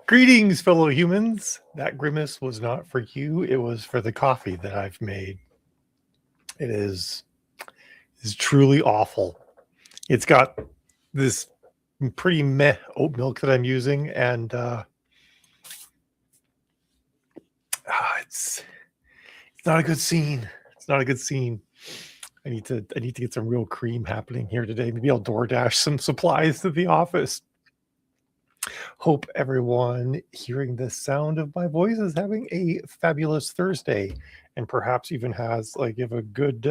Greetings, fellow humans. That grimace was not for you. It was for the coffee that I've made. It is truly awful. It's got this pretty meh oat milk that I'm using, and it's not a good scene. It's not a good scene. I need to get some real cream happening here today. Maybe I'll DoorDash some supplies to the office. Hope everyone hearing the sound of my voice is having a fabulous Thursday, and perhaps even has you have a good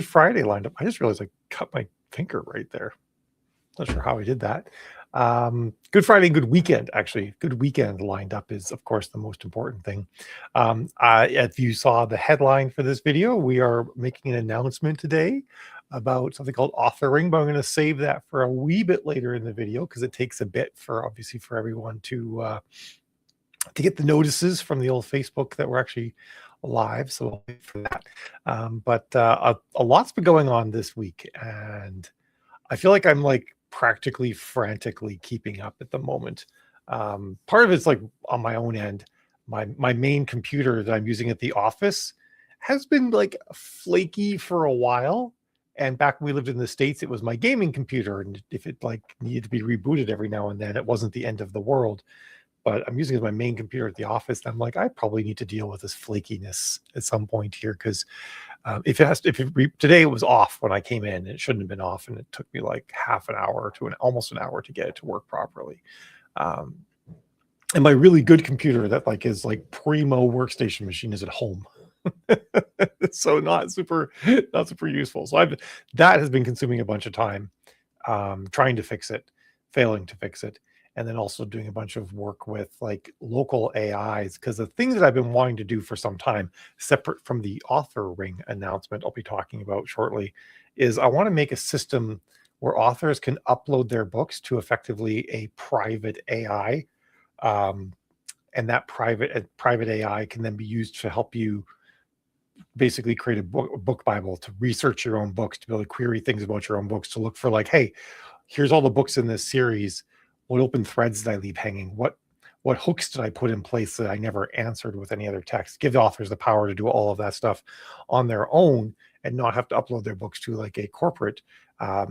Friday lined up. I just realized I cut my finger right there. Not sure how I did that. Good Friday and good weekend, actually. Good weekend lined up is, of course, the most important thing. If you saw the headline for this video, we are making an announcement today about something called authoring, but I'm going to save that for a wee bit later in the video because it takes a bit for everyone to get the notices from the old Facebook that we're actually live. So I'll wait for that. But a lot's been going on this week, and I feel like I'm practically frantically keeping up at the moment. Part of it's on my own end. My main computer that I'm using at the office has been flaky for a while. And back when we lived in the States, it was my gaming computer. And if it needed to be rebooted every now and then, it wasn't the end of the world. But I'm using it as my main computer at the office. And I'm I probably need to deal with this flakiness at some point here, because today it was off when I came in, and it shouldn't have been off, and it took me half an hour to almost an hour to get it to work properly. And my really good computer that is primo workstation machine is at home. So not super useful. So that has been consuming a bunch of time, trying to fix it, failing to fix it, and then also doing a bunch of work with local AIs, because the things that I've been wanting to do for some time, separate from the authoring announcement I'll be talking about shortly, is I want to make a system where authors can upload their books to effectively a private AI, and that private AI can then be used to help you basically create a book Bible, to research your own books, to be able to query things about your own books, to look for hey, here's all the books in this series. What open threads did I leave hanging? What hooks did I put in place that I never answered with any other text? Give the authors the power to do all of that stuff on their own and not have to upload their books to a corporate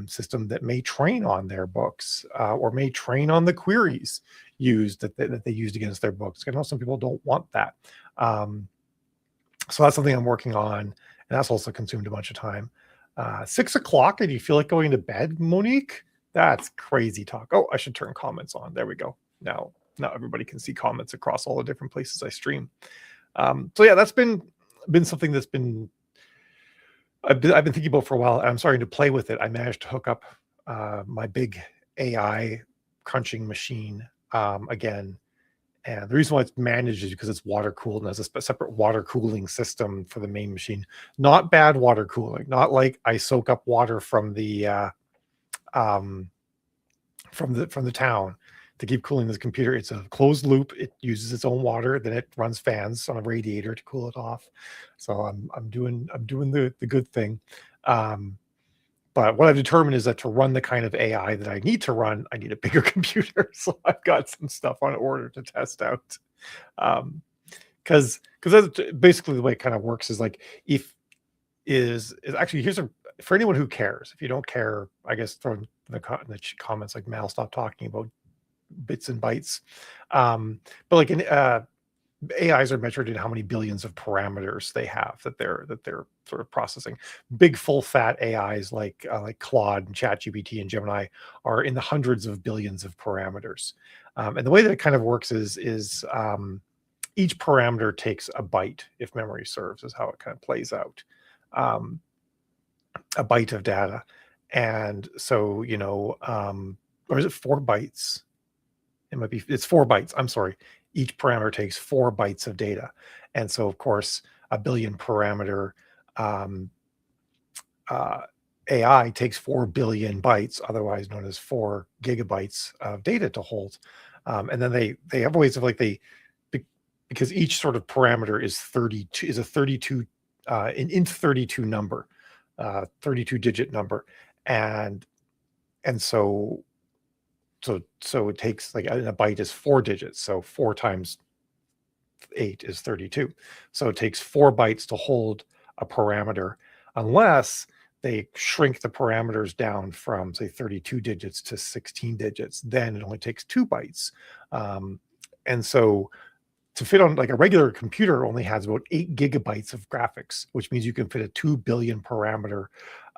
system that may train on their books, or may train on the queries used that they used against their books. I know some people don't want that. So that's something I'm working on, and that's also consumed a bunch of time. 6 o'clock, and you feel like going to bed, Monique? That's crazy talk. Oh, I should turn comments on. There we go. Now everybody can see comments across all the different places I stream. So yeah, that's been something that's been I've been thinking about for a while. I'm starting to play with it. I managed to hook up my big AI crunching machine again. And the reason why it's managed is because it's water cooled and has a separate water cooling system for the main machine. Not bad water cooling. Not like I soak up water from the town to keep cooling this computer. It's a closed loop. It uses its own water, then it runs fans on a radiator to cool it off. So I'm doing the good thing. But what I've determined is that to run the kind of AI that I need to run, I need a bigger computer. So I've got some stuff on order to test out. Because that's basically the way it kind of works, is is actually, for anyone who cares. If you don't care, I guess throw in the comments Mal, stop talking about bits and bytes. But AIs are measured in how many billions of parameters they have that they're sort of processing. Big full fat AIs like Claude and ChatGPT and Gemini are in the hundreds of billions of parameters. And the way that it kind of works is each parameter takes a byte, if memory serves, is how it kind of plays out. A byte of data. And so, or is it 4 bytes? It's 4 bytes. I'm sorry. Each parameter takes 4 bytes of data. And so, of course, a billion parameter AI takes 4 billion bytes, otherwise known as 4 gigabytes of data to hold. And then they have ways of because each sort of parameter is 32 an int32 number, 32 digit number. And so so it takes like a byte is 4 digits, so 4 times 8 is 32. So it takes 4 bytes to hold a parameter, unless they shrink the parameters down from say 32 digits to 16 digits. Then it only takes 2 bytes. And so to fit on like a regular computer only has about 8 gigabytes of graphics, which means you can fit a 2 billion parameter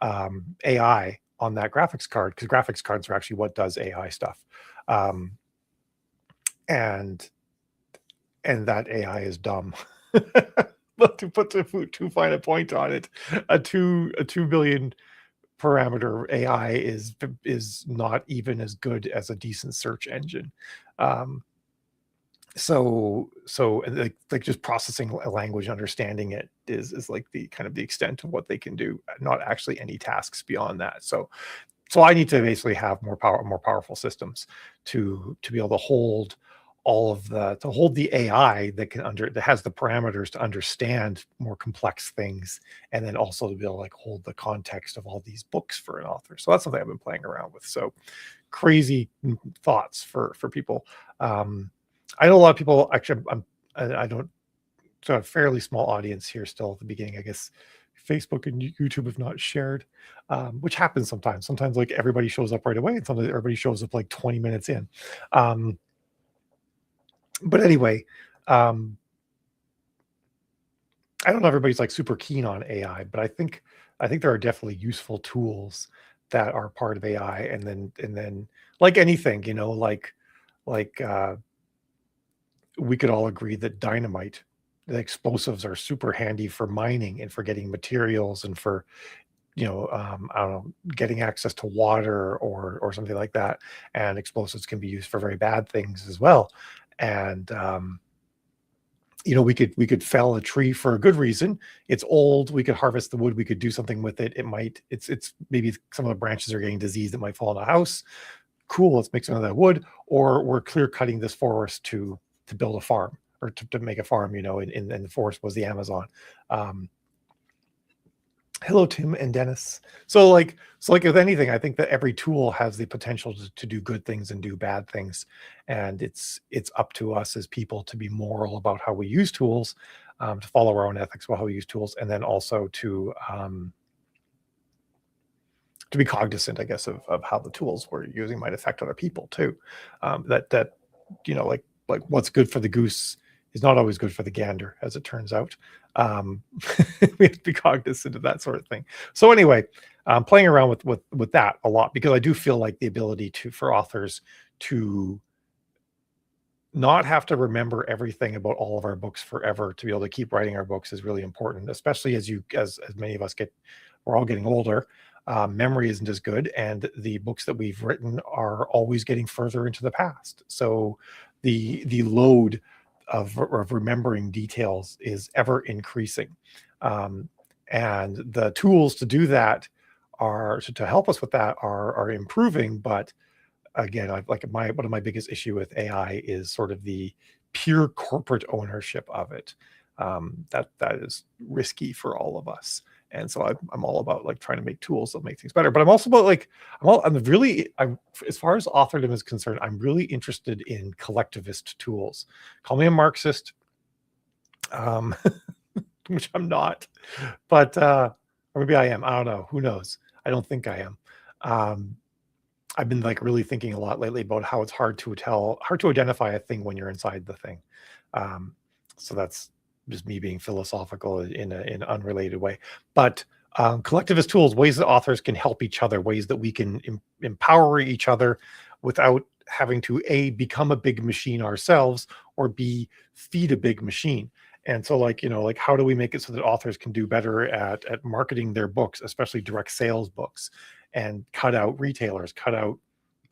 AI on that graphics card, because graphics cards are actually what does AI stuff. Um, and that AI is dumb. But to put too fine a point on it, a 2 billion parameter AI is not even as good as a decent search engine. Um, so like just processing a language, understanding it is like the kind of the extent of what they can do, not actually any tasks beyond that. So I need to basically have more powerful systems to be able to hold the AI that has the parameters to understand more complex things, and then also to be able to like hold the context of all these books for an author. So that's something I've been playing around with. So crazy thoughts for people. I know a lot of people actually. I don't. So a fairly small audience here still at the beginning. I guess Facebook and YouTube have not shared, which happens sometimes. Sometimes like everybody shows up right away, and sometimes everybody shows up like 20 minutes in. But anyway, um, I don't know everybody's like super keen on AI, but I think there are definitely useful tools that are part of AI, and then like anything, like we could all agree that dynamite, the explosives are super handy for mining and for getting materials and for I don't know, getting access to water or something like that. And explosives can be used for very bad things as well. And we could fell a tree for a good reason. It's old. We could harvest the wood. We could do something with it. It's maybe some of the branches are getting diseased. It might fall in a house. Cool. Let's make some of that wood. Or we're clear cutting this forest to build a farm, or to make a farm. In the forest was the Amazon. Um, Hello, Tim and Dennis. So like with anything, I think that every tool has the potential to do good things and do bad things, and it's up to us as people to be moral about how we use tools, to follow our own ethics about how we use tools, and then also to be cognizant, I guess, of how the tools we're using might affect other people too. That like what's good for the goose is not always good for the gander, as it turns out. Um, we have to be cognizant of that sort of thing. So anyway, I'm playing around with that a lot, because I do feel like the ability for authors to not have to remember everything about all of our books forever, to be able to keep writing our books, is really important, especially as many of us we're all getting older. Memory isn't as good, and the books that we've written are always getting further into the past. So the load of remembering details is ever increasing. Um, and the tools to do that are to help us with that are improving. But again, one of my biggest issue with AI is sort of the pure corporate ownership of it. That is risky for all of us. And so I'm all about like trying to make tools that make things better. But I'm also about like I'm as far as authordom is concerned, I'm really interested in collectivist tools. Call me a Marxist, um, which I'm not, but or maybe I am. I don't know. Who knows? I don't think I am. Um, I've been like really thinking a lot lately about how it's hard to identify a thing when you're inside the thing. Um, so that's just me being philosophical in an unrelated way. But collectivist tools, ways that authors can help each other, ways that we can empower each other without having to become a big machine ourselves, or feed a big machine. And so like how do we make it so that authors can do better at marketing their books, especially direct sales books, and cut out retailers, cut out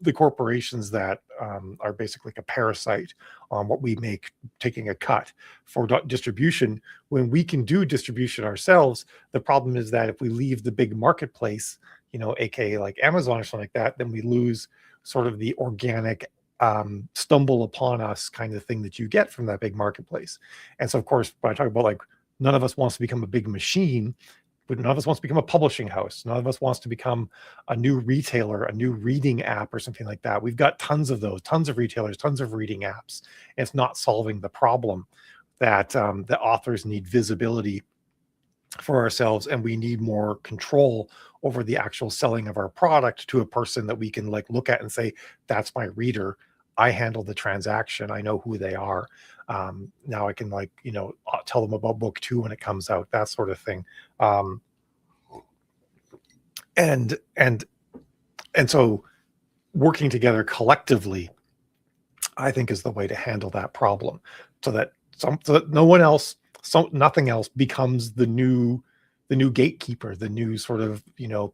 the corporations that are basically like a parasite on what we make, taking a cut for distribution, when we can do distribution ourselves. The problem is that if we leave the big marketplace, aka like Amazon or something like that, then we lose sort of the organic stumble upon us kind of thing that you get from that big marketplace. And so of course, when I talk about like none of us wants to become a big machine, But none of us wants to become a publishing house. None of us wants to become a new retailer, a new reading app or something like that. We've got tons of those, tons of retailers, tons of reading apps. And it's not solving the problem that the authors need visibility for ourselves, and we need more control over the actual selling of our product to a person that we can like look at and say, that's my reader. I handle the transaction. I know who they are. Now I can like, tell them about book 2 when it comes out, that sort of thing. And so working together collectively, I think, is the way to handle that problem, so that no one else, nothing else becomes the new gatekeeper, the new sort of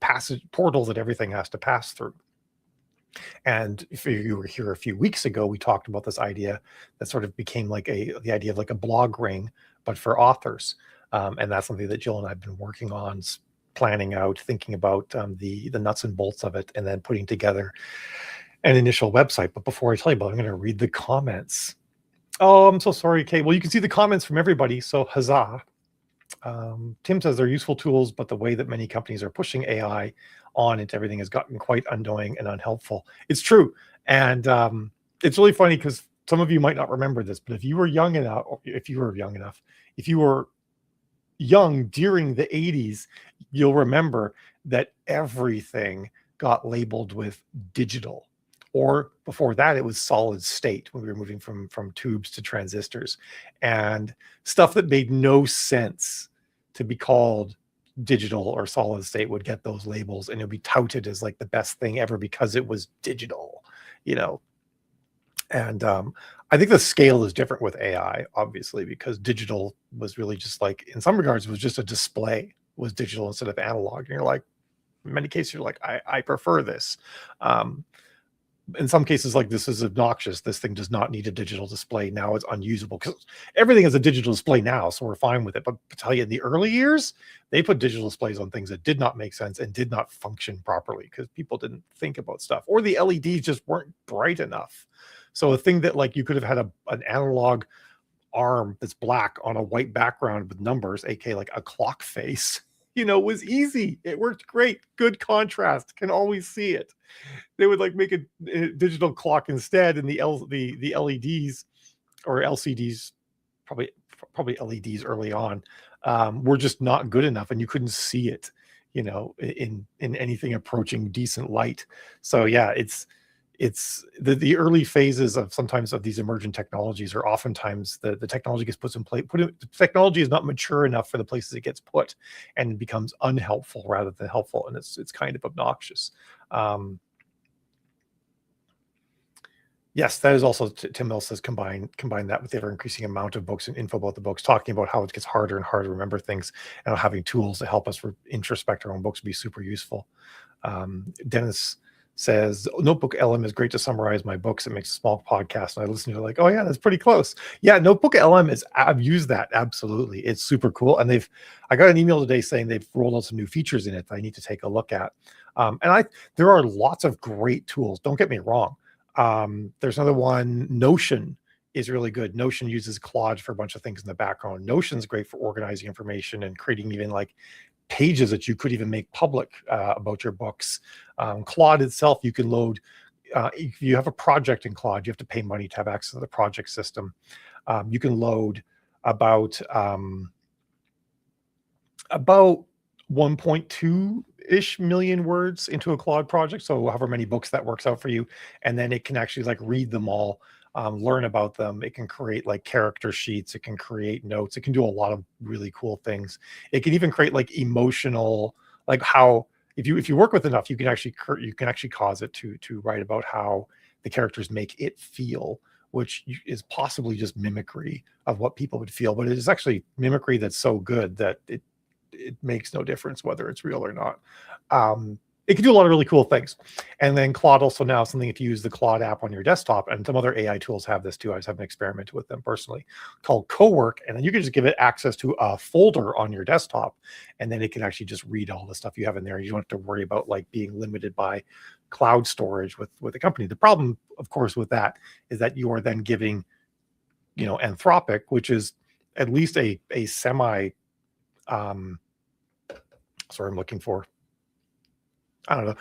passage portal that everything has to pass through. And if you were here a few weeks ago, we talked about this idea that sort of became like the idea of like a blog ring, but for authors. And that's something that Jill and I've been working on, planning out, thinking about the nuts and bolts of it, and then putting together an initial website. But before I tell you about it, I'm going to read the comments. Oh, I'm so sorry, Kate. Well, you can see the comments from everybody, so huzzah. Tim says they're useful tools, but the way that many companies are pushing AI on into everything has gotten quite annoying and unhelpful. It's true. And it's really funny because some of you might not remember this, but if you were young during the 80s, you'll remember that everything got labeled with digital. Or before that, it was solid state when we were moving from tubes to transistors, and stuff that made no sense to be called digital or solid state would get those labels, and it would be touted as like the best thing ever because it was digital, And I think the scale is different with AI, obviously, because digital was really just like, in some regards, it was just a display, was digital instead of analog. And you're like, in many cases, you're like, I prefer this. In some cases, like, this is obnoxious. This thing does not need a digital display. Now it's unusable because everything is a digital display now, so we're fine with it. But to tell you, in the early years, they put digital displays on things that did not make sense and did not function properly because people didn't think about stuff, or the LEDs just weren't bright enough. So a thing that like you could have had an analog arm that's black on a white background with numbers, aka like a clock face, was easy. It worked great. Good contrast. Can always see it. They would like make a digital clock instead, and the LEDs or LCDs, probably LEDs early on, were just not good enough, and you couldn't see it, in anything approaching decent light. So yeah, it's the early phases of sometimes of these emergent technologies are oftentimes the technology gets put in place. The technology is not mature enough for the places it gets put, and it becomes unhelpful rather than helpful, and it's kind of obnoxious. Yes, that is also, Tim Mill says, combine that with the ever increasing amount of books and info about the books, talking about how it gets harder and harder to remember things, and having tools to help us introspect our own books would be super useful. Dennis says, Notebook LM is great to summarize my books. It makes a small podcast, and I listen to it like, oh yeah, that's pretty close. Yeah, Notebook LM I've used that, absolutely. It's super cool. And I got an email today saying they've rolled out some new features in it that I need to take a look at. And there are lots of great tools. Don't get me wrong. There's another one, Notion is really good. Notion uses Claude for a bunch of things in the background. Notion's great for organizing information and creating even like pages that you could even make public about your books. Claude itself, you can load, if you have a project in Claude, you have to pay money to have access to the project system. You can load about 1.2-ish million words into a Claude project. So however many books that works out for you. And then it can actually like read them all, learn about them. It can create like character sheets. It can create notes. It can do a lot of really cool things. It can even create like emotional, like how, if you work with enough, you can actually cause it to write about how the characters make it feel, which is possibly just mimicry of what people would feel. But it is actually mimicry that's so good that it makes no difference whether it's real or not. It can do a lot of really cool things. And then Claude also now something, if you use the Claude app on your desktop, and some other AI tools have this too, I just haven't experimented with them personally, called Cowork. And then you can just give it access to a folder on your desktop, and then it can actually just read all the stuff you have in there. You don't have to worry about like being limited by cloud storage with the company. The problem, of course, with that is that you are then giving, Anthropic, which is at least a semi Sorry, I'm looking for. I don't know.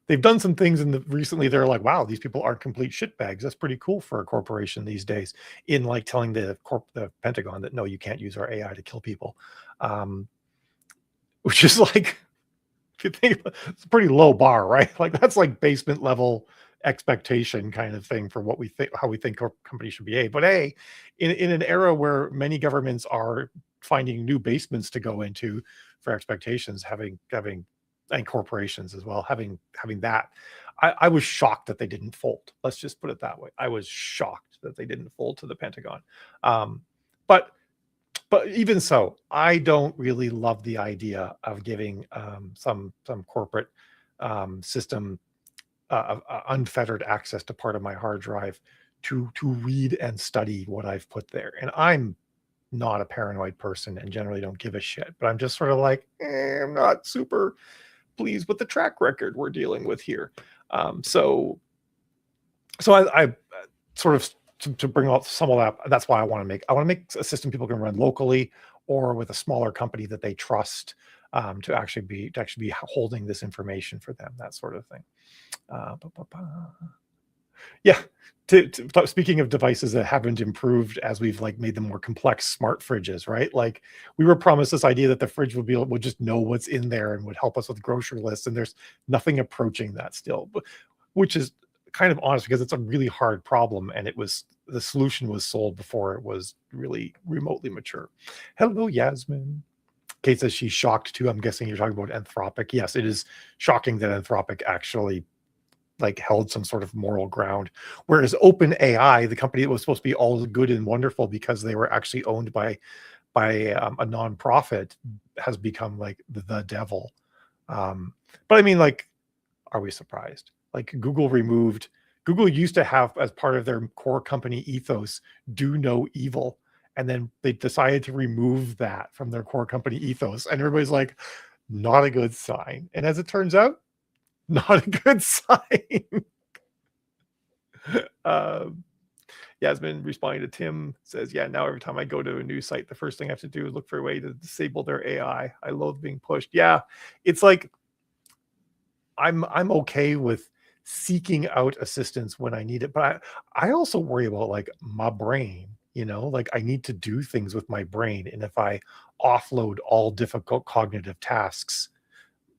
They've done some things in the recently. They're like, wow, these people aren't complete shitbags. That's pretty cool for a corporation these days. In like telling the Pentagon that no, you can't use our AI to kill people, which is like, if you think about it, it's a pretty low bar, right? Like that's like basement level expectation kind of thing for what we think, how we think our companies should behave. But hey, in an era where many governments are finding new basements to go into for expectations, having and corporations as well, having that, I was shocked that they didn't fold. Let's just put it that way. I was shocked that they didn't fold to the Pentagon. But even so, I don't really love the idea of giving some corporate system unfettered access to part of my hard drive to read and study what I've put there. And I'm not a paranoid person and generally don't give a shit, but I'm just sort of like, I'm not super pleased with the track record we're dealing with here. So I sort of to bring out some of that. That's why I want to make a system people can run locally or with a smaller company that they trust to actually be holding this information for them, that sort of thing. Yeah. Speaking of devices that haven't improved as we've like made them more complex, smart fridges, right? Like we were promised this idea that the fridge would just know what's in there and would help us with grocery lists, and there's nothing approaching that still, which is kind of honest because it's a really hard problem, and the solution was sold before it was really remotely mature. Hello, Yasmin. Kate says she's shocked too. I'm guessing you're talking about Anthropic. Yes, it is shocking that Anthropic actually like held some sort of moral ground, whereas OpenAI, the company that was supposed to be all good and wonderful because they were actually owned by a nonprofit, has become like the devil. But I mean, like, are we surprised? Like Google used to have as part of their core company ethos, do no evil. And then they decided to remove that from their core company ethos. And everybody's like, not a good sign. And as it turns out, not a good sign. Yasmin responding to Tim says, yeah, now every time I go to a new site, the first thing I have to do is look for a way to disable their AI. I loathe being pushed. Yeah, it's like I'm okay with seeking out assistance when I need it, but I also worry about like my brain, like I need to do things with my brain. And if I offload all difficult cognitive tasks,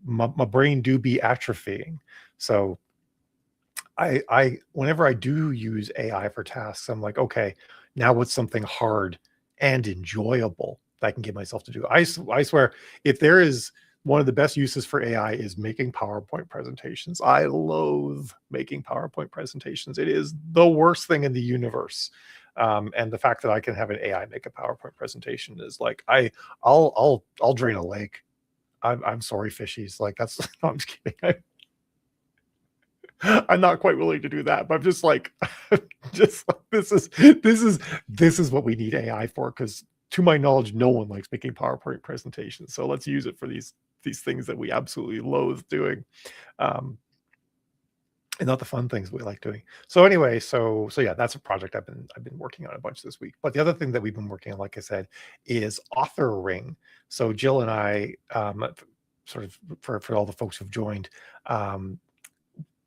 my brain do be atrophying. So I whenever I do use AI for tasks, I'm like, okay, now what's something hard and enjoyable that I can get myself to do? I swear, if there is one of the best uses for AI is making PowerPoint presentations. I loathe making PowerPoint presentations. It is the worst thing in the universe. And the fact that I can have an AI make a PowerPoint presentation is like, I'll drain a lake. I'm sorry, fishies. Like that's, no, I'm just kidding. I'm not quite willing to do that, but I'm just like, this is what we need AI for. Because to my knowledge, no one likes making PowerPoint presentations. So let's use it for these things that we absolutely loathe doing, and not the fun things we like doing. So anyway, so yeah, that's a project I've been working on a bunch this week. But the other thing that we've been working on, like I said, is Author Ring. So Jill and I, sort of for all the folks who've joined,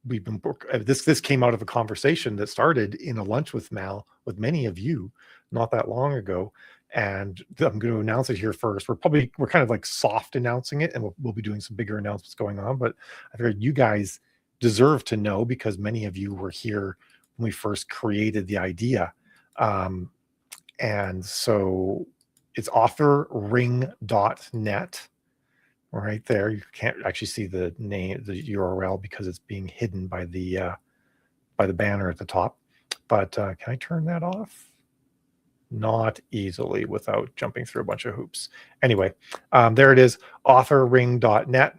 we've been this came out of a conversation that started in a lunch with Mal with many of you not that long ago, and I'm going to announce it here first. We're kind of like soft announcing it, and we'll be doing some bigger announcements going on, but I figured you guys deserve to know because many of you were here when we first created the idea. And so it's authorring.net. Right there, you can't actually see the name, the URL, because it's being hidden by the banner at the top. But can I turn that off? Not easily without jumping through a bunch of hoops. Anyway, there it is, authorring.net.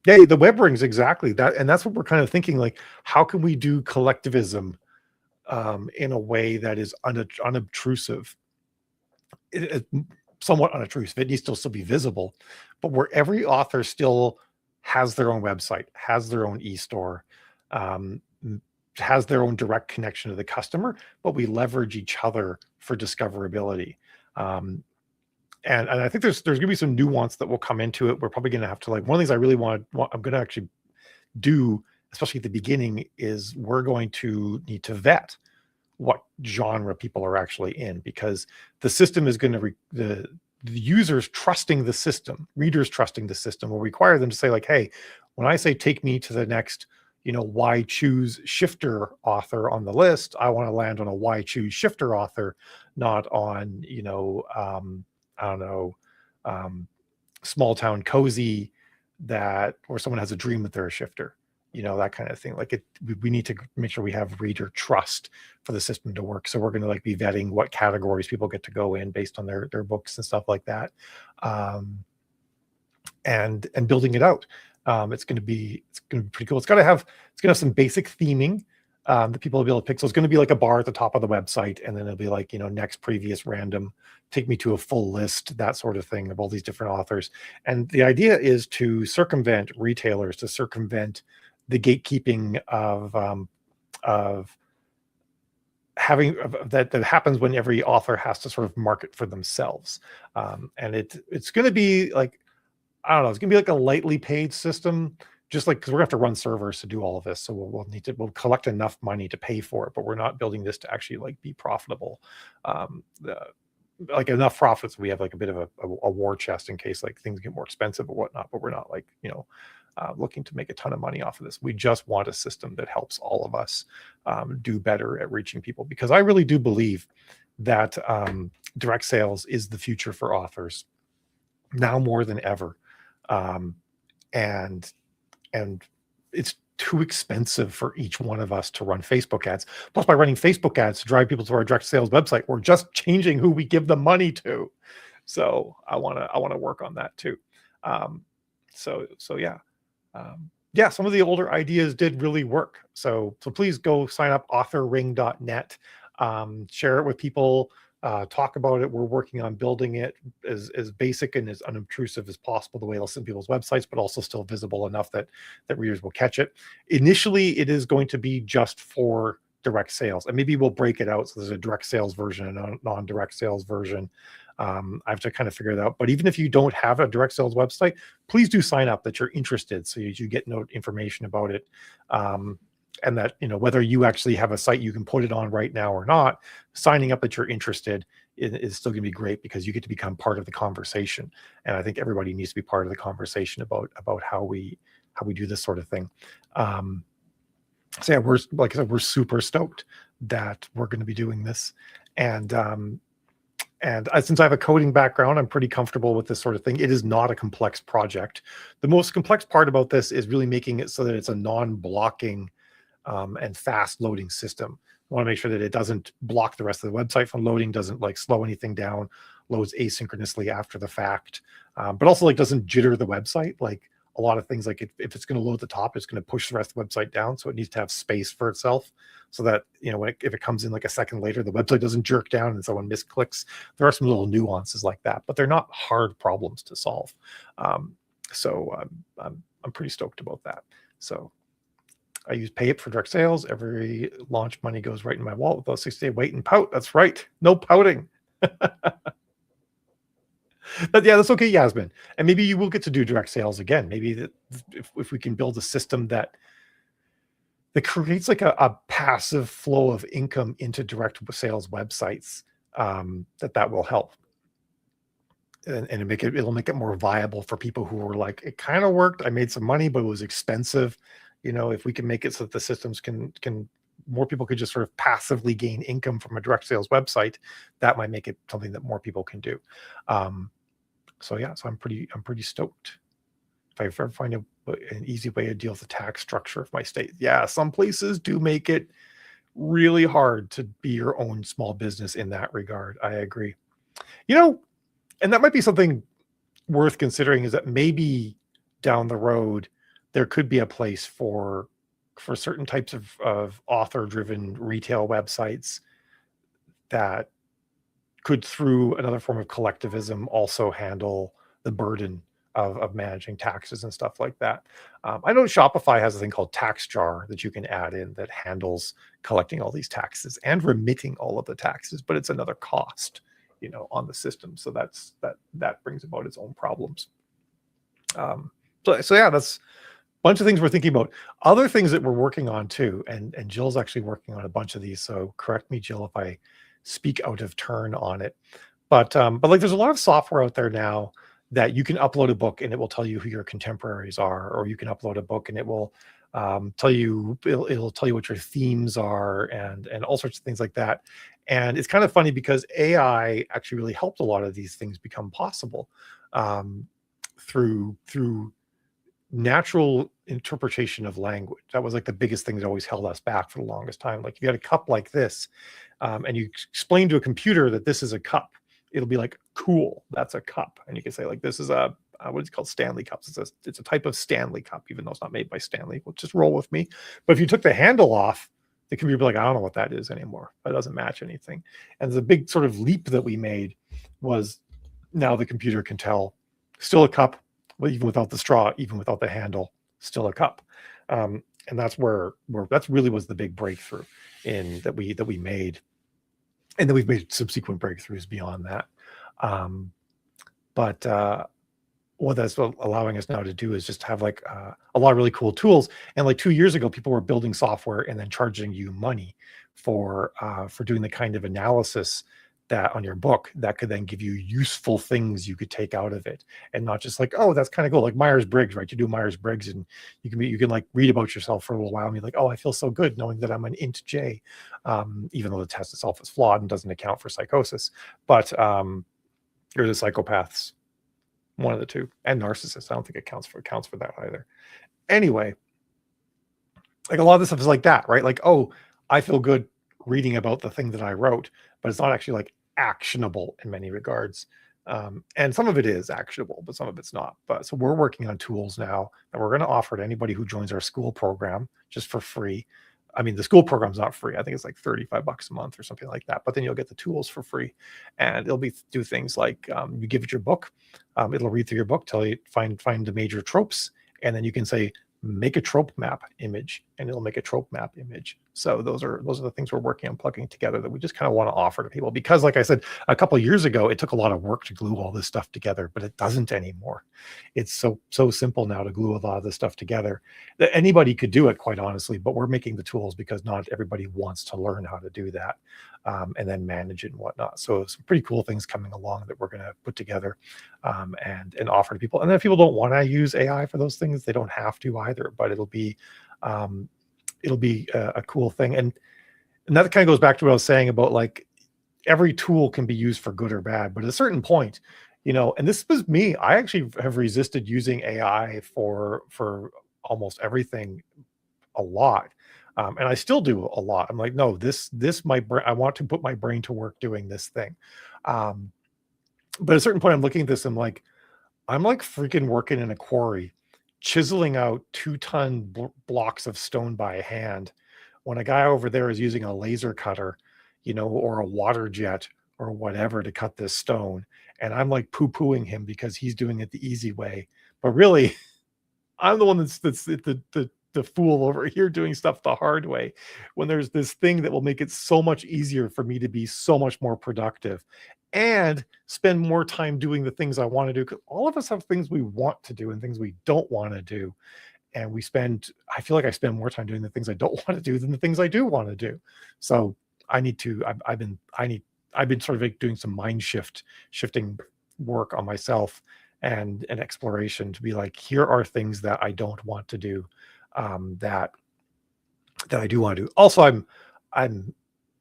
Yeah, the web rings, exactly that, and that's what we're kind of thinking. Like, how can we do collectivism in a way that is unobtrusive? Somewhat unobtrusive. It needs to still be visible, but where every author still has their own website, has their own e-store, has their own direct connection to the customer, but we leverage each other for discoverability. and I think there's gonna be some nuance that will come into it. We're probably gonna have to, like, one of the things I really I'm gonna actually do, especially at the beginning, is we're going to need to vet what genre people are actually in, because the system is going to the users trusting the system, readers trusting the system, will require them to say, like, hey, when I say take me to the next, why choose shifter author on the list, I want to land on a why choose shifter author, not on I don't know, small town cozy, that or someone has a dream that they're a shifter, that kind of thing. Like, we need to make sure we have reader trust for the system to work. So we're going to, like, be vetting what categories people get to go in based on their books and stuff like that, and building it out. It's going to be pretty cool. It's going to have some basic theming that people will be able to pick. So it's going to be like a bar at the top of the website, and then it'll be like, next, previous, random, take me to a full list, that sort of thing, of all these different authors. And the idea is to circumvent retailers, to circumvent the gatekeeping of having that happens when every author has to sort of market for themselves. And it's going to be like, I don't know, it's going to be like a lightly paid system, just like, because we're going to have to run servers to do all of this. So we'll collect enough money to pay for it, but we're not building this to actually, like, be profitable. Like, enough profits, we have, like, a bit of a war chest in case, like, things get more expensive or whatnot, but we're not, like, looking to make a ton of money off of this. We just want a system that helps all of us do better at reaching people, because I really do believe that direct sales is the future for authors now more than ever. And it's too expensive for each one of us to run Facebook ads. Plus, by running Facebook ads to drive people to our direct sales website, we're just changing who we give the money to. So I want to work on that too. So yeah. Yeah, some of the older ideas did really work. So please go sign up, authorring.net. Share it with people. Talk about it. We're working on building it as basic and as unobtrusive as possible, the way it'll sit people's websites, but also still visible enough that readers will catch it. Initially, it is going to be just for direct sales, and maybe we'll break it out so there's a direct sales version and a non-direct sales version. I have to kind of figure it out. But even if you don't have a direct sales website, please do sign up that you're interested, so you get information about it. And that, whether you actually have a site you can put it on right now or not, signing up that you're interested is still going to be great, because you get to become part of the conversation. And I think everybody needs to be part of the conversation about how we do this sort of thing. So yeah, like I said, we're super stoked that we're going to be doing this. And since I have a coding background, I'm pretty comfortable with this sort of thing. It is not a complex project. The most complex part about this is really making it so that it's a non-blocking and fast loading system. I want to make sure that it doesn't block the rest of the website from loading, doesn't, like, slow anything down, loads asynchronously after the fact, but also, like, doesn't jitter the website. Like, a lot of things, like, if it's going to load the top, it's going to push the rest of the website down. So it needs to have space for itself, so that, if it comes in like a second later, the website doesn't jerk down and someone misclicks. There are some little nuances like that, but they're not hard problems to solve. So I'm pretty stoked about that. So I use Payip for direct sales. Every launch money goes right in my wallet without 60-day wait and pout. That's right. No pouting. But yeah, that's okay, Yasmin. And maybe you will get to do direct sales again. Maybe if we can build a system that creates, like, a passive flow of income into direct sales websites, that will help. And it'll make it more viable for people who are like, it kind of worked, I made some money, but it was expensive. If we can make it so that the systems can more people could just sort of passively gain income from a direct sales website, that might make it something that more people can do. So yeah, so I'm pretty stoked. If I ever find an easy way to deal with the tax structure of my state. Yeah, some places do make it really hard to be your own small business in that regard. I agree. And that might be something worth considering, is that maybe down the road there could be a place for certain types of author-driven retail websites that could, through another form of collectivism, also handle the burden of managing taxes and stuff like that. I know Shopify has a thing called TaxJar that you can add in that handles collecting all these taxes and remitting all of the taxes, but it's another cost on the system. So that brings about its own problems. So yeah, that's a bunch of things we're thinking about. Other things that we're working on too, and Jill's actually working on a bunch of these. So correct me, Jill, if I speak out of turn on it. But like there's a lot of software out there now that you can upload a book and it will tell you who your contemporaries are, or you can upload a book and it will tell you, it'll tell you what your themes are, and all sorts of things like that. And it's kind of funny because AI actually really helped a lot of these things become possible through natural interpretation of language. That was like the biggest thing that always held us back for the longest time. Like if you had a cup like this, and you explain to a computer that this is a cup, it'll be like, cool, that's a cup. And you can say like, this is a what is it called, Stanley cups. It's a type of Stanley cup, even though it's not made by Stanley. Well, just roll with me. But if you took the handle off, the computer would be like, I don't know what that is anymore. That doesn't match anything. And the big sort of leap that we made was now the computer can tell still a cup, even without the straw, even without the handle, still a cup. And that's where that's really was the big breakthrough in that we made. And then we've made subsequent breakthroughs beyond that. But what that's allowing us now to do is just have like a lot of really cool tools. And like 2 years ago, people were building software and then charging you money for doing the kind of analysis that on your book that could then give you useful things you could take out of it, and not just like, oh, that's kind of cool, like Myers-Briggs, right? You do Myers-Briggs and you can like read about yourself for a little while and be like, oh, I feel so good knowing that I'm an int J, even though the test itself is flawed and doesn't account for psychosis. But you're the psychopaths, one of the two, and narcissists. I don't think it counts for that either. Anyway, like a lot of this stuff is like that, right? Like, oh, I feel good reading about the thing that I wrote, but it's not actually like actionable in many regards. And some of it is actionable, but some of it's not. But so we're working on tools now that we're going to offer to anybody who joins our school program just for free. I mean, the school program's not free. I think it's like $35 a month or something like that. But then you'll get the tools for free, and it'll do things like you give it your book, it'll read through your book, tell you find the major tropes, and then you can say make a trope map image, and it'll make a trope map image. So those are the things we're working on plugging together that we just kind of want to offer to people, because like I said, a couple of years ago, it took a lot of work to glue all this stuff together, but it doesn't anymore. It's so simple now to glue a lot of this stuff together that anybody could do it, quite honestly, but we're making the tools because not everybody wants to learn how to do that, and then manage it and whatnot. So some pretty cool things coming along that we're going to put together and offer to people. And then if people don't want to use AI for those things, they don't have to either, but it'll be a cool thing. And that kind of goes back to what I was saying about like every tool can be used for good or bad, but at a certain point, and this was me, I actually have resisted using AI for almost everything a lot. And I still do a lot. I'm like, no, this my brain, I want to put my brain to work doing this thing. But at a certain point, I'm looking at this, I'm like freaking working in a quarry, chiseling out 2-ton blocks of stone by hand, when a guy over there is using a laser cutter, or a water jet or whatever to cut this stone. And I'm like poo-pooing him because he's doing it the easy way. But really, I'm the one that's the fool over here doing stuff the hard way, when there's this thing that will make it so much easier for me to be so much more productive and spend more time doing the things I want to do. Because all of us have things we want to do and things we don't want to do. And I feel like I spend more time doing the things I don't want to do than the things I do want to do. So I've been sort of like doing some shifting work on myself and an exploration to be like, here are things that I don't want to do, that I do want to do. Also, I'm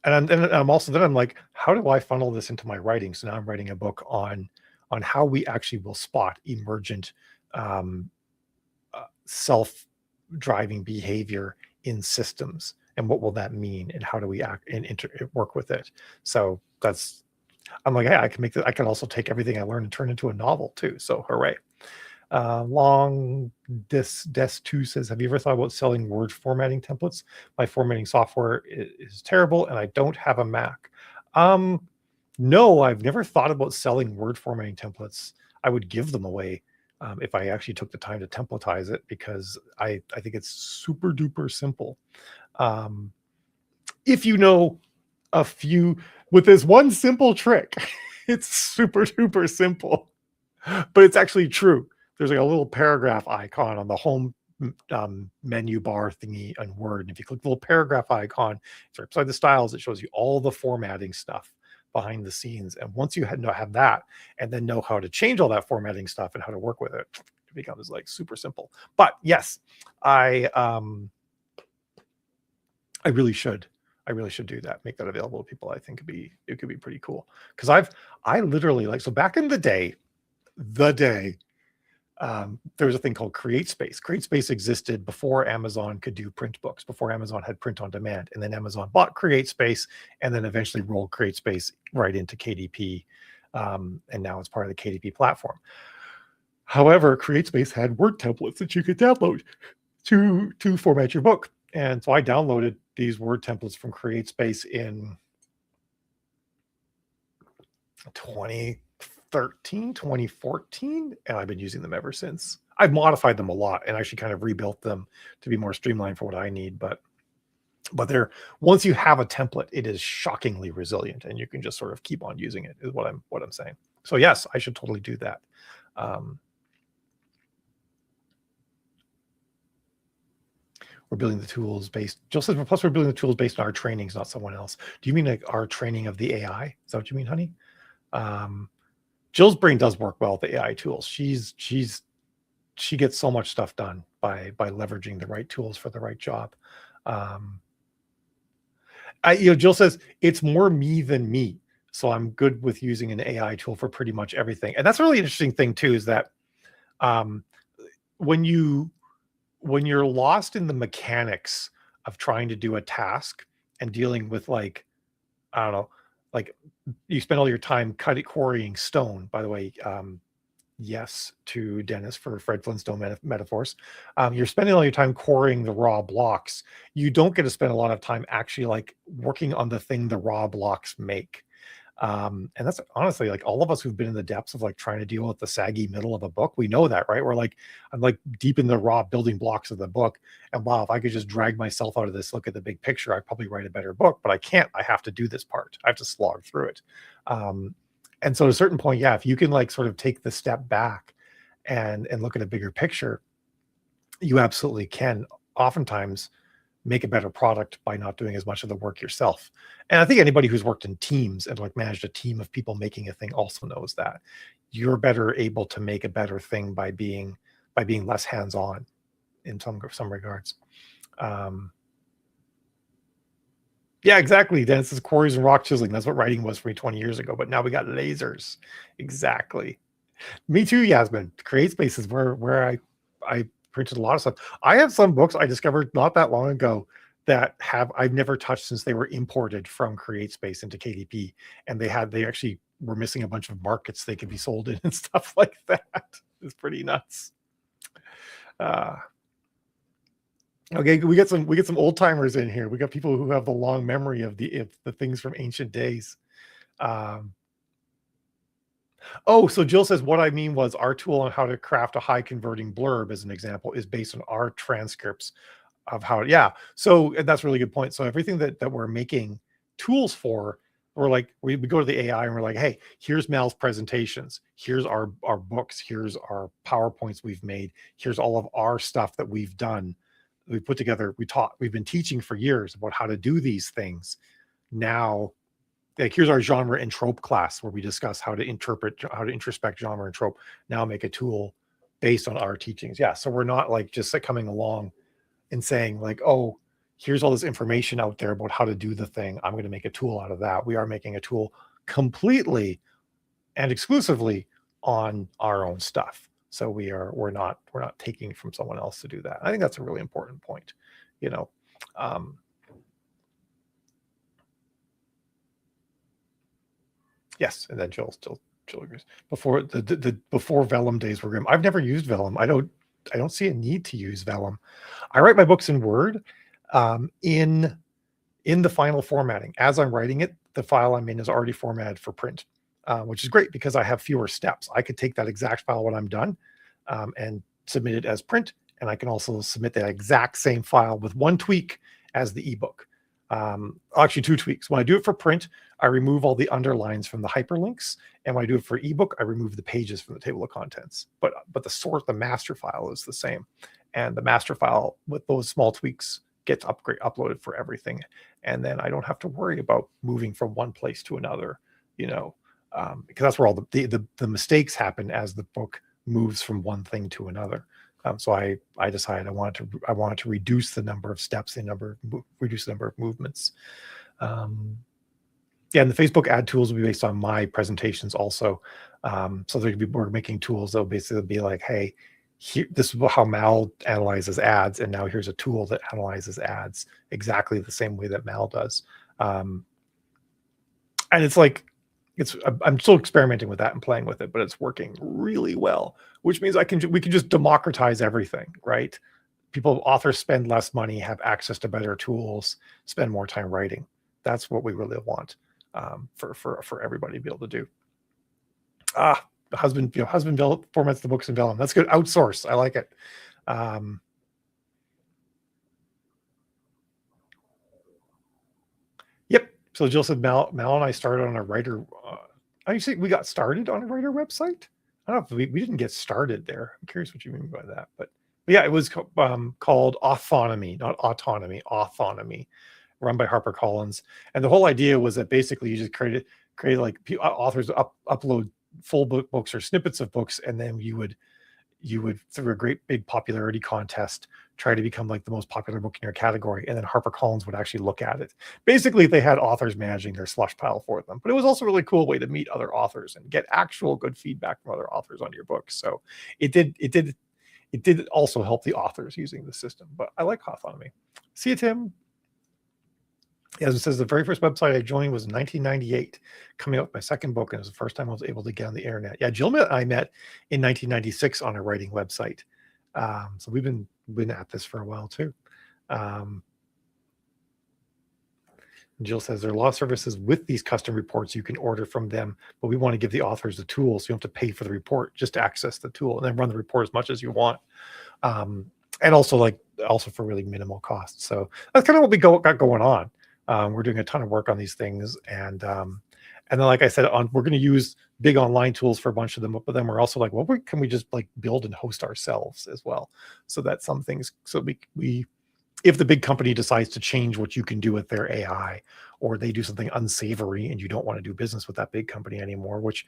like, how do I funnel this into my writing? So now I'm writing a book on how we actually will spot emergent self-driving behavior in systems, and what will that mean, and how do we act and work with it. So I'm like, hey, I can also take everything I learned and turn into a novel too. So hooray. Long Des2 says, have you ever thought about selling Word formatting templates? My formatting software is terrible and I don't have a Mac. No, I've never thought about selling Word formatting templates. I would give them away if I actually took the time to templatize it, because I think it's super duper simple. If you know with this one simple trick, It's super duper simple, but it's actually true. There's like a little paragraph icon on the home menu bar thingy on Word. And if you click the little paragraph icon, it's right beside the styles, it shows you all the formatting stuff behind the scenes. And once you have that and then know how to change all that formatting stuff and how to work with it, it becomes like super simple. But yes, I really should do that. Make that available to people. I think it could be pretty cool. Because I literally, like, so back in the day, there was a thing called CreateSpace. CreateSpace existed before Amazon could do print books, before Amazon had print on demand, and then Amazon bought CreateSpace, and then eventually rolled CreateSpace right into KDP, and now it's part of the KDP platform. However, CreateSpace had Word templates that you could download to format your book, and so I downloaded these Word templates from CreateSpace in 2014, and I've been using them ever since. I've modified them a lot and actually kind of rebuilt them to be more streamlined for what I need, but they're, once you have a template, it is shockingly resilient, and you can just sort of keep on using it, is what I'm saying. So yes, I should totally do that. We're building the tools based, Jill says, plus we're building the tools based on our trainings, not someone else. Do you mean like our training of the AI? Is that what you mean, honey? Jill's brain does work well with the AI tools. She gets so much stuff done by leveraging the right tools for the right job. Jill says it's more me than me, so I'm good with using an AI tool for pretty much everything. And that's a really interesting thing too, is that when you're lost in the mechanics of trying to do a task and dealing with, like, I don't know, like, you spend all your time quarrying stone. By the way, yes to Dennis for Fred Flintstone metaphors. You're spending all your time quarrying the raw blocks. You don't get to spend a lot of time actually like working on the thing the raw blocks make. And that's honestly, like, all of us who've been in the depths of like trying to deal with the saggy middle of a book, we know that, right? We're like, I'm like deep in the raw building blocks of the book, and wow, if I could just drag myself out of this, look at the big picture, I'd probably write a better book, but I can't. I have to do this part. I have to slog through it. And so at a certain point, yeah, if you can like sort of take the step back and look at a bigger picture, you absolutely can oftentimes make a better product by not doing as much of the work yourself. And I think anybody who's worked in teams and like managed a team of people making a thing also knows that you're better able to make a better thing by being less hands-on in some regards. Yeah, exactly. Dennis is quarries and rock chiseling. That's what writing was for me 20 years ago, but now we got lasers. Exactly. Me too, Yasmin. CreateSpace is where I printed a lot of stuff. I have some books I discovered not that long ago that I've never touched since they were imported from CreateSpace into KDP, and they actually were missing a bunch of markets they could be sold in and stuff like that. It's pretty nuts. Okay, we get some old timers in here. We got people who have the long memory of the things from ancient days. Oh, so Jill says, what I mean was our tool on how to craft a high converting blurb, as an example, is based on our transcripts of how, yeah. So that's a really good point. So everything that we're making tools for, we're like, we go to the AI and we're like, hey, here's Mal's presentations. Here's our books. Here's our PowerPoints we've made. Here's all of our stuff that we've done. We put together, we've been teaching for years about how to do these things. Now, like, here's our genre and trope class where we discuss how to introspect genre and trope. Now make a tool based on our teachings. Yeah. So we're not like just like coming along and saying like, oh, here's all this information out there about how to do the thing, I'm going to make a tool out of that. We are making a tool completely and exclusively on our own stuff. So we're not taking from someone else to do that. I think that's a really important point, you know. Yes, and then Jill agrees. Before before Vellum days were grim. I've never used Vellum. I don't see a need to use Vellum. I write my books in Word, in the final formatting. As I'm writing it, the file I'm in is already formatted for print, which is great because I have fewer steps. I could take that exact file when I'm done, and submit it as print, and I can also submit that exact same file with one tweak as the ebook. Actually, 2 tweaks. When I do it for print, I remove all the underlines from the hyperlinks, and when I do it for ebook, I remove the pages from the table of contents. But the master file is the same, and the master file with those small tweaks gets uploaded for everything, and then I don't have to worry about moving from one place to another, because that's where all the mistakes happen as the book moves from one thing to another. So I decided I wanted to reduce the number of steps, reduce the number of movements. And the Facebook ad tools will be based on my presentations also. So we're making tools that will basically be like, hey, this is how Mal analyzes ads, and now here's a tool that analyzes ads exactly the same way that Mal does. And it's like, I'm still experimenting with that and playing with it, but it's working really well, which means we can just democratize everything, right? Authors spend less money, have access to better tools, spend more time writing. That's what we really want for everybody to be able to do. The husband formats the books in vellum. That's good. Outsource. I like it. Yep. So Jill said Mal and I started on a writer. I say we got started on a writer website. I don't know if we didn't get started there. I'm curious what you mean by that, but yeah, it was called Autonomy, not Autonomy. Autonomy, run by HarperCollins, and the whole idea was that basically you just created like authors upload full books or snippets of books, and then you would through a great big popularity contest try to become like the most popular book in your category, and then HarperCollins would actually look at it. Basically, they had authors managing their slush pile for them, but it was also a really cool way to meet other authors and get actual good feedback from other authors on your books. So it did also help the authors using the system. But I like Autonomy. See you, Tim. As it says, the very first website I joined was in 1998, coming out with my second book, and it was the first time I was able to get on the internet. Yeah, Jill and I met in 1996 on a writing website. So we've been at this for a while too. Jill says there are a lot of services with these custom reports you can order from them, but we want to give the authors the tools, so you don't have to pay for the report just to access the tool, and then run the report as much as you want. And also for really minimal costs. So that's kind of what we got going on. We're doing a ton of work on these things, and then, like I said, we're going to use big online tools for a bunch of them, but then we're also like, well, can we just like build and host ourselves as well? So that some things, so we if the big company decides to change what you can do with their AI, or they do something unsavory and you don't want to do business with that big company anymore, which,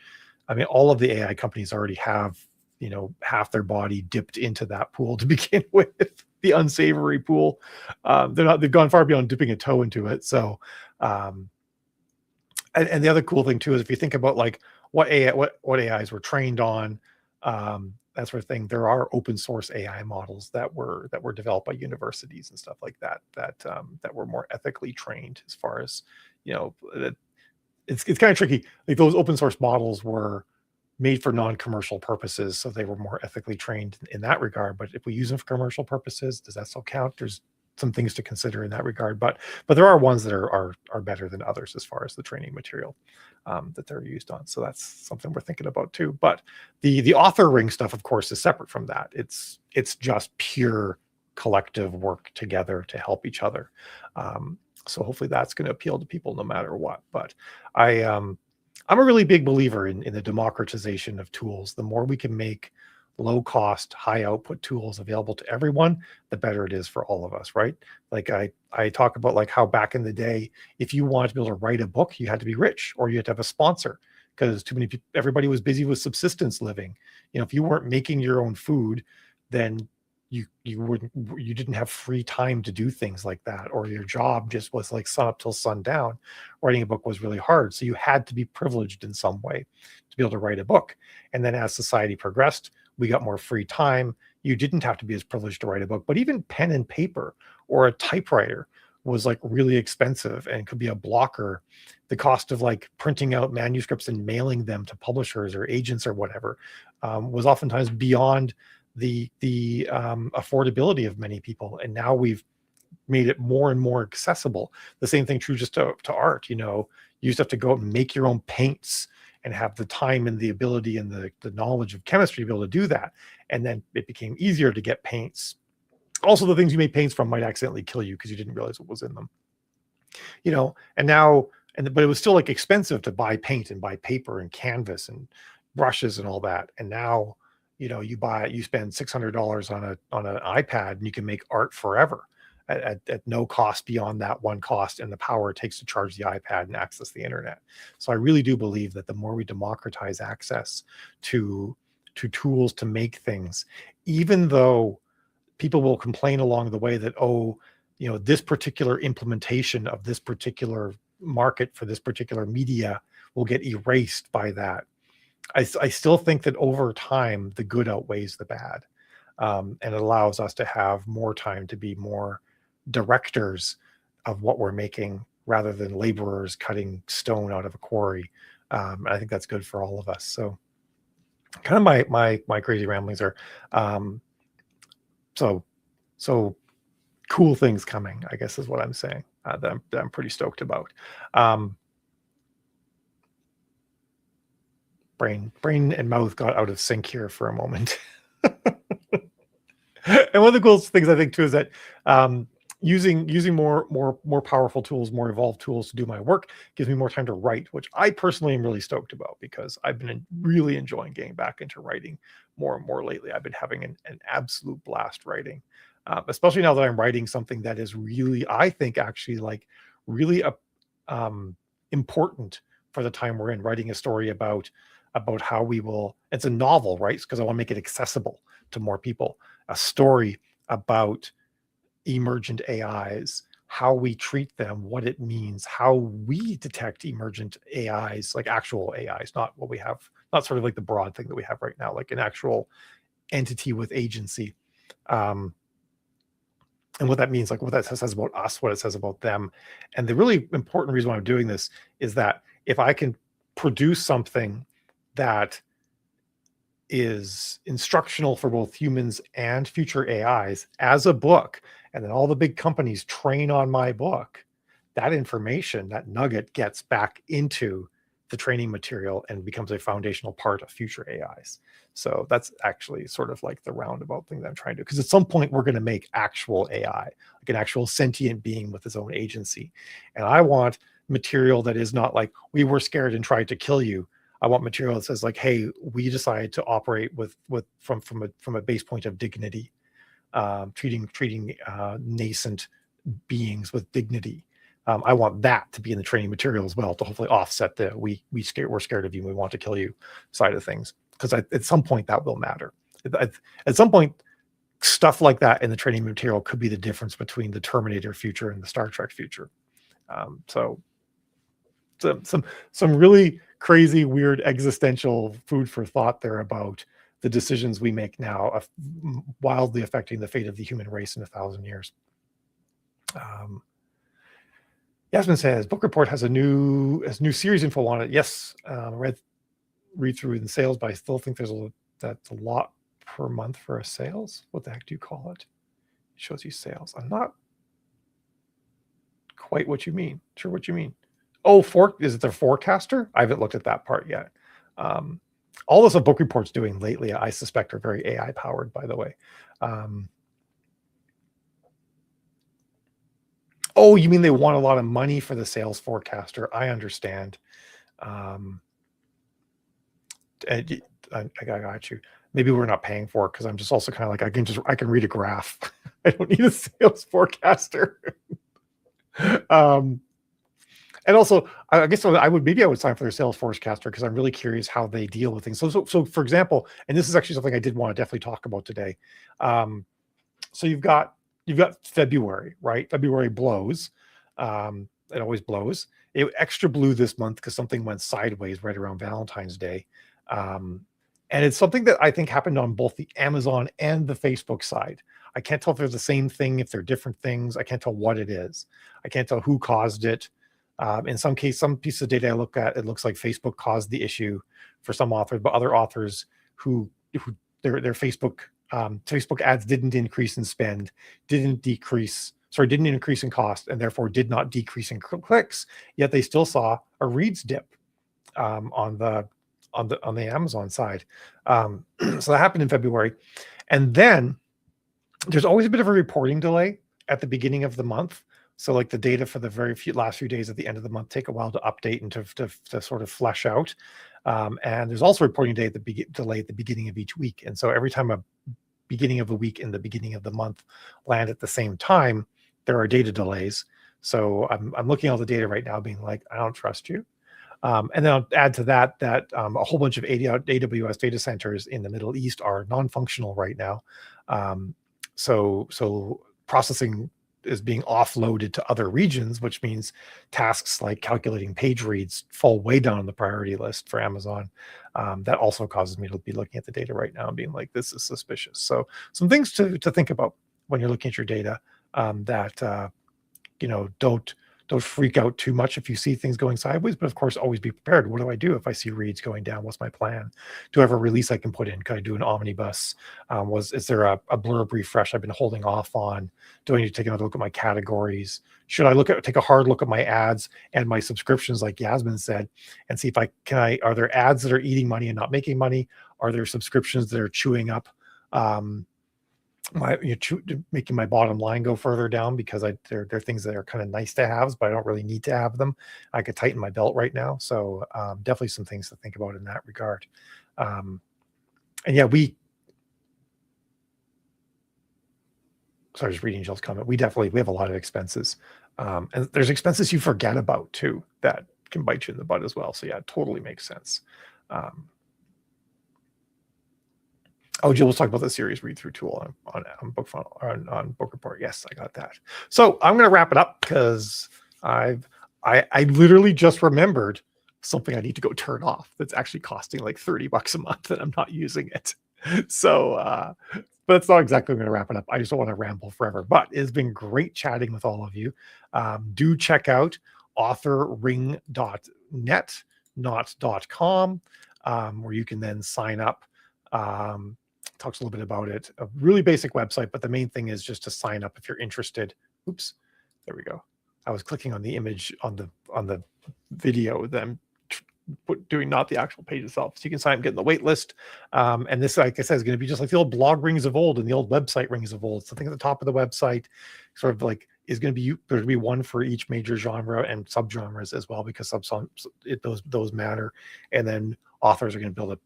I mean, all of the AI companies already have, half their body dipped into that pool to begin with, the unsavory pool. They've gone far beyond dipping a toe into it. So, and the other cool thing too is if you think about like what AIs were trained on, that sort of thing, there are open source AI models that were developed by universities and stuff like that were more ethically trained, as far as, it's kind of tricky. Like those open source models were made for non-commercial purposes, so they were more ethically trained in that regard. But if we use them for commercial purposes, does that still count? There's some things to consider in that regard, but there are ones that are better than others as far as the training material that they're used on. So that's something we're thinking about too. But the authoring stuff, of course, is separate from that. It's just pure collective work together to help each other. So hopefully that's going to appeal to people no matter what. But I'm a really big believer in the democratization of tools. The more we can make low cost, high output tools available to everyone, the better it is for all of us, right? Like I talk about like how back in the day, if you wanted to be able to write a book, you had to be rich, or you had to have a sponsor, because too many people, everybody was busy with subsistence living. If you weren't making your own food, then you didn't have free time to do things like that, or your job just was like sun up till sundown. Writing a book was really hard, so you had to be privileged in some way to be able to write a book. And then as society progressed, we got more free time. You didn't have to be as privileged to write a book, but even pen and paper or a typewriter was like really expensive and could be a blocker. The cost of like printing out manuscripts and mailing them to publishers or agents or whatever was oftentimes beyond the affordability of many people. And now we've made it more and more accessible. The same thing true just to art. You used to have to go out and make your own paints and have the time and the ability and the knowledge of chemistry to be able to do that. And then it became easier to get paints. Also, the things you made paints from might accidentally kill you because you didn't realize what was in them. And now, but it was still like expensive to buy paint and buy paper and canvas and brushes and all that. And now, you spend $600 on an iPad and you can make art forever at no cost beyond that one cost and the power it takes to charge the iPad and access the internet. So I really do believe that the more we democratize access to tools to make things, even though people will complain along the way that, this particular implementation of this particular market for this particular media will get erased by that. I still think that over time, the good outweighs the bad. And it allows us to have more time to be more directors of what we're making rather than laborers cutting stone out of a quarry. I think that's good for all of us. So kind of my crazy ramblings are so cool things coming, I guess is what I'm saying, that I'm pretty stoked about. Brain and mouth got out of sync here for a moment. And one of the coolest things I think too is that using more powerful tools, more evolved tools to do my work gives me more time to write, which I personally am really stoked about because I've been really enjoying getting back into writing more and more lately. I've been having an absolute blast writing, especially now that I'm writing something that is really, I think, actually like really important for the time we're in. Writing a story about how we will. It's a novel, right? Because I want to make it accessible to more people. A story about emergent AIs, how we treat them, what it means, how we detect emergent AIs, like actual AIs, not what we have, not sort of like the broad thing that we have right now, like an actual entity with agency. And what that means, like what that says about us, what it says about them. And the really important reason why I'm doing this is that if I can produce something that is instructional for both humans and future AIs as a book, and then all the big companies train on my book, that information, that nugget gets back into the training material and becomes a foundational part of future AIs. So that's actually sort of like the roundabout thing that I'm trying to do. Because at some point we're going to make actual AI, like an actual sentient being with its own agency. And I want material that is not like, we were scared and tried to kill you. I want material that says like, hey, we decided to operate from a base point of dignity, treating nascent beings with dignity. I want that to be in the training material as well to hopefully offset the we're scared of you and we want to kill you side of things. Because at some point that will matter. At some point, stuff like that in the training material could be the difference between the Terminator future and the Star Trek future. So some really crazy, weird, existential food for thought there about the decisions we make now, wildly affecting the fate of the human race in 1,000 years. Yasmin says Book Report has a new series info on it. Yes, read through the sales, but I still think that's a lot per month for a sales. What the heck do you call it? It shows you sales. I'm not quite what you mean. Sure, what you mean. Oh, is it their forecaster? I haven't looked at that part yet. All this Book Report's doing lately, I suspect, are very AI powered, by the way. Oh, you mean they want a lot of money for the sales forecaster? I understand. I got you. Maybe we're not paying for it because I'm just also kind of like I can read a graph. I don't need a sales forecaster. And also, I guess I would sign for their sales forecaster because I'm really curious how they deal with things. So for example, and this is actually something I did want to definitely talk about today. So you've got February, right? February blows. It always blows. It extra blew this month because something went sideways right around Valentine's Day. And it's something that I think happened on both the Amazon and the Facebook side. I can't tell if they're the same thing, if they're different things. I can't tell what it is. I can't tell who caused it. In some case, some piece of data I look at, it looks like Facebook caused the issue for some authors, but other authors who their Facebook ads didn't increase in spend, didn't increase in cost, and therefore did not decrease in clicks. Yet they still saw a reads dip on the Amazon side. So that happened in February, and then there's always a bit of a reporting delay at the beginning of the month So like the data for the last few days at the end of the month take a while to update and to sort of flesh out. And there's also reporting day at the delay at the beginning of each week. And so every time a beginning of a week and the beginning of the month land at the same time, there are data delays. So I'm looking at all the data right now being like, I don't trust you. And then I'll add to that a whole bunch of AWS data centers in the Middle East are non-functional right now. So processing is being offloaded to other regions, which means tasks like calculating page reads fall way down on the priority list for Amazon. That also causes me to be looking at the data right now and being like, this is suspicious. So some things to think about when you're looking at your data, that don't freak out too much if you see things going sideways, but of course, always be prepared. What do I do if I see reads going down? What's my plan? Do I have a release I can put in? Can I do an omnibus? Is there a blurb refresh I've been holding off on? Do I need to take another look at my categories? Should I take a hard look at my ads and my subscriptions, like Yasmin said, and see if are there ads that are eating money and not making money? Are there subscriptions that are chewing up making my bottom line go further down because they're things that are kind of nice to have, but I don't really need to have them. I could tighten my belt right now. So definitely some things to think about in that regard. And yeah, sorry, just reading Jill's comment. We have a lot of expenses. And there's expenses you forget about too, that can bite you in the butt as well. So yeah, it totally makes sense. Jill was talking about the series read-through tool on Book Funnel, on Book Report. Yes, I got that. So I'm going to wrap it up because I literally just remembered something I need to go turn off that's actually costing like $30 a month and I'm not using it. So, but it's not exactly going to wrap it up. I just don't want to ramble forever, but it's been great chatting with all of you. Do check out authorring.net, not.com, where you can then sign up. Talks a little bit about it. A really basic website, but the main thing is just to sign up if you're interested. Oops, there we go. I was clicking on the image on the video, then doing not the actual page itself. So you can sign up, get in the wait list. And this, like I said, is going to be just like the old blog rings of old and the old website rings of old. Something at the top of the website, sort of like is going to be, there's going to be one for each major genre and subgenres as well, because those matter. And then authors are going to build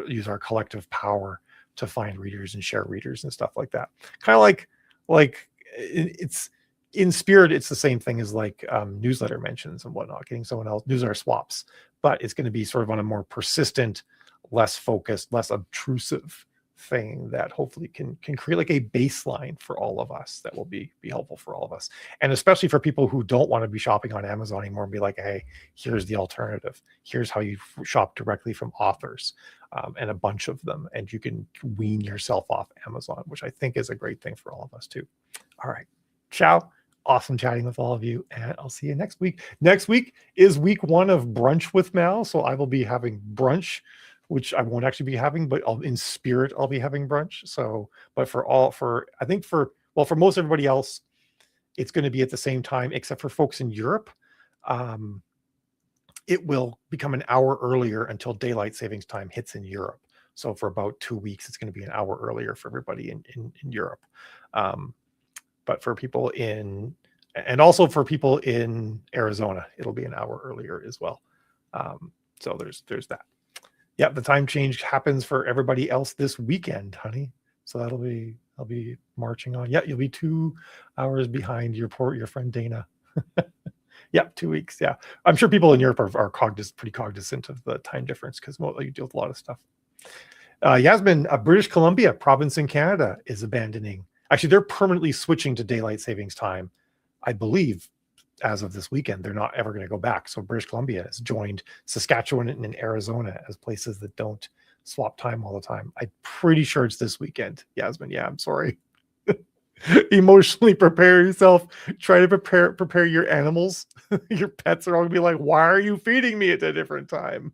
use our collective power to find readers and share readers and stuff like that. Kind of like it's in spirit, it's the same thing as like newsletter mentions and whatnot, getting someone else, newsletter swaps, but it's going to be sort of on a more persistent, less focused, less obtrusive thing that hopefully can create like a baseline for all of us that will be helpful for all of us. And especially for people who don't want to be shopping on Amazon anymore and be like, hey, here's the alternative. Here's how you shop directly from authors, and a bunch of them. And you can wean yourself off Amazon, which I think is a great thing for all of us too. All right. Ciao. Awesome chatting with all of you, and I'll see you next week. Next week is week 1 of Brunch with Mal, so I will be having brunch, which I won't actually be having, but in spirit, I'll be having brunch. So, but for most everybody else, it's going to be at the same time, except for folks in Europe. It will become an hour earlier until daylight savings time hits in Europe. So for about 2 weeks, it's going to be an hour earlier for everybody in Europe. But for people and also for people in Arizona, it'll be an hour earlier as well. So there's that. Yeah, the time change happens for everybody else this weekend, honey. So I'll be marching on. Yeah, you'll be 2 hours behind your friend Dana. Yeah, 2 weeks. Yeah, I'm sure people in Europe are pretty cognizant of the time difference because you deal with a lot of stuff. Yasmin, British Columbia province in Canada is abandoning. Actually, they're permanently switching to daylight savings time, I believe, as of this weekend. They're not ever going to go back. So British Columbia has joined Saskatchewan and Arizona as places that don't swap time all the time. I'm pretty sure it's this weekend, Yasmin. Yeah, I'm sorry. Emotionally prepare yourself. Try to prepare your animals. Your pets are all going to be like, why are you feeding me at a different time?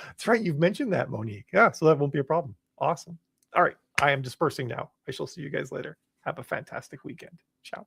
That's right. You've mentioned that, Monique. Yeah, so that won't be a problem. Awesome. All right. I am dispersing now. I shall see you guys later. Have a fantastic weekend. Ciao.